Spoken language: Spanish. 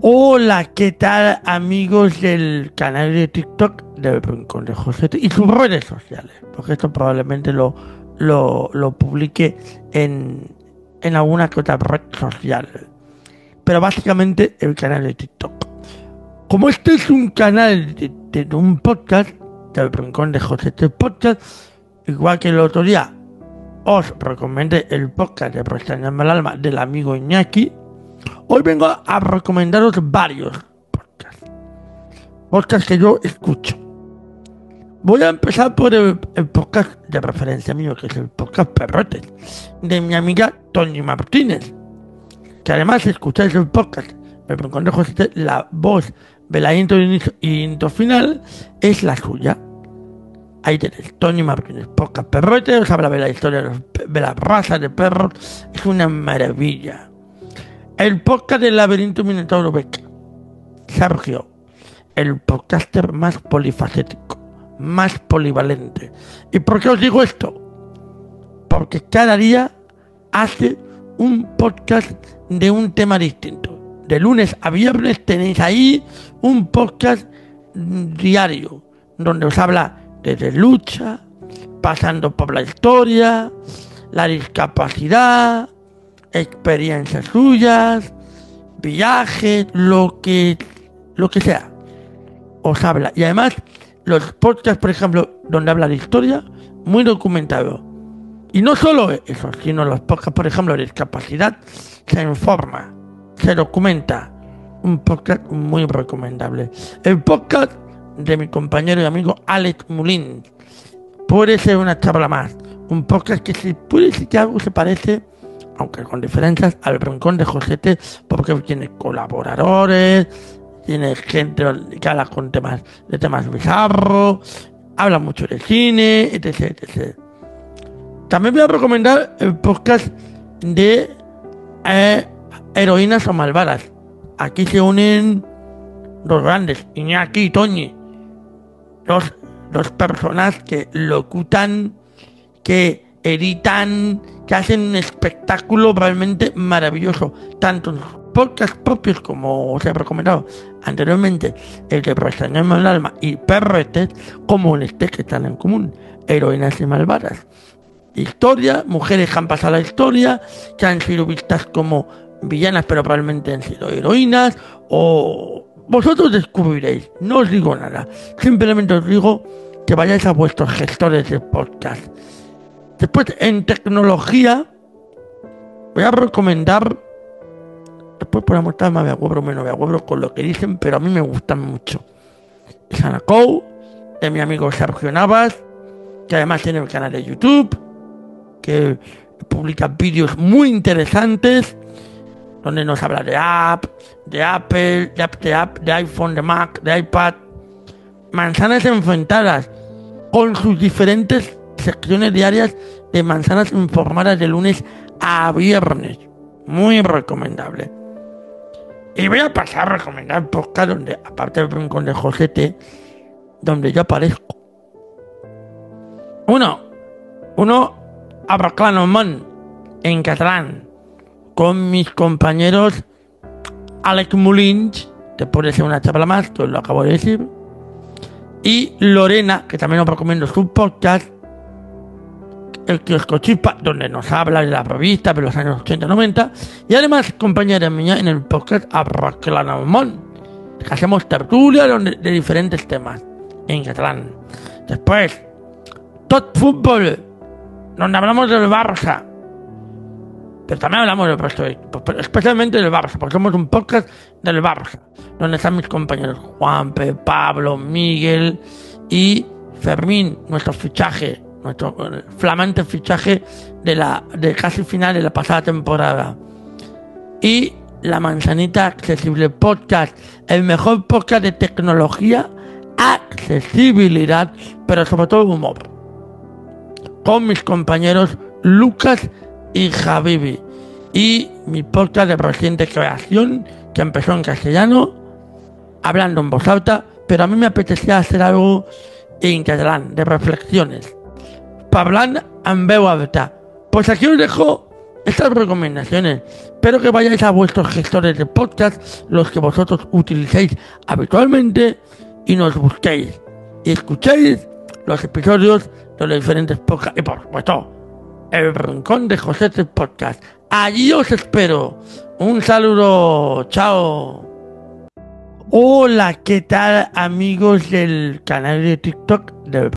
Hola, ¿qué tal amigos del canal de TikTok del Rincón de José y sus redes sociales? Porque esto probablemente lo publique en alguna que otra red social. Pero básicamente el canal de TikTok. Como este es un canal de un podcast, del Rincón de José Podcast, igual que el otro día os recomendé el podcast de Pestañarme el Alma del amigo Iñaki, hoy vengo a recomendaros varios podcasts que yo escucho. Voy a empezar por el podcast de referencia mío, que es el podcast Perrotes, de mi amiga Toñi Martínez. Que además, si escucháis el podcast, me consejo, la voz de la intro y intro final es la suya. Ahí tenéis, Toñi Martínez, podcast Perrotes, os habla de la historia de las razas de perros, es una maravilla. El podcast del Laberinto Minotauro Beca, Sergio, el podcaster más polifacético, más polivalente. ¿Y por qué os digo esto? Porque cada día hace un podcast de un tema distinto. De lunes a viernes tenéis ahí un podcast diario, donde os habla desde lucha, pasando por la historia, la discapacidad, experiencias suyas, viajes, lo que sea. Os habla. Y además, los podcasts, por ejemplo, donde habla de historia, muy documentado. Y no solo eso, sino los podcasts, por ejemplo, de discapacidad, se informa, se documenta. Un podcast muy recomendable. El podcast de mi compañero y amigo Alex Mulín. Puede ser una charla más. Un podcast que si puede decir que algo se parece, aunque con diferencias, al Rincón de Josete, porque tiene colaboradores, tiene gente que habla de temas bizarros, habla mucho de cine, etc, etc. También voy a recomendar el podcast de Heroínas o Malvadas. Aquí se unen dos grandes, Iñaki y Toñi, dos personas que locutan, que editan, que hacen un espectáculo realmente maravilloso, tanto en podcasts propios, como os he recomendado anteriormente, el de Pestañarme el Alma y Perretes, como en este que están en común, Heroínas y Malvadas. Historia, mujeres que han pasado la historia, que han sido vistas como villanas, pero probablemente han sido heroínas, o vosotros descubriréis, no os digo nada, simplemente os digo que vayáis a vuestros gestores de podcast. Después, en tecnología, voy a recomendar, después podemos estar más de acuerdo o menos de acuerdo con lo que dicen, pero a mí me gustan mucho. Sanacou, de mi amigo Sergio Navas, que además tiene un canal de YouTube, que publica vídeos muy interesantes, donde nos habla de Apple, de iPhone, de Mac, de iPad, manzanas enfrentadas, con sus diferentes secciones diarias de manzanas informadas de lunes a viernes. Muy recomendable. Y voy a pasar a recomendar podcast donde, aparte del Rincón de Josete, donde yo aparezco. Uno Abraclanomón, en catalán, con mis compañeros Alex Mulins, que puede ser una charla más, que os lo acabo de decir, y Lorena, que también os recomiendo su podcast, El Kiosco Chispa, donde nos habla de la revista de los años 80-90, y además compañera mía en el podcast Abraclanomón, que hacemos tertulia de diferentes temas en catalán. Después, Tot Fútbol, donde hablamos del Barça, pero también hablamos del resto de equipos, pero especialmente del Barça, porque somos un podcast del Barça, donde están mis compañeros Juanpe, Pablo, Miguel y Fermín, nuestro flamante fichaje de casi final de la pasada temporada. Y La Manzanita Accesible Podcast, el mejor podcast de tecnología, accesibilidad, pero sobre todo humor, con mis compañeros Lucas y Javibi, y mi podcast de reciente creación, que empezó en castellano, hablando en voz alta, pero a mí me apetecía hacer algo en catalán, de reflexiones, parlant en veu alta. Pues aquí os dejo estas recomendaciones. Espero que vayáis a vuestros gestores de podcast, los que vosotros utilicéis habitualmente, y nos busquéis y escuchéis los episodios de los diferentes podcasts y, por supuesto, el rincón de José del Podcast. Allí os espero. Un saludo. Chao. Hola, ¿qué tal, amigos del canal de TikTok del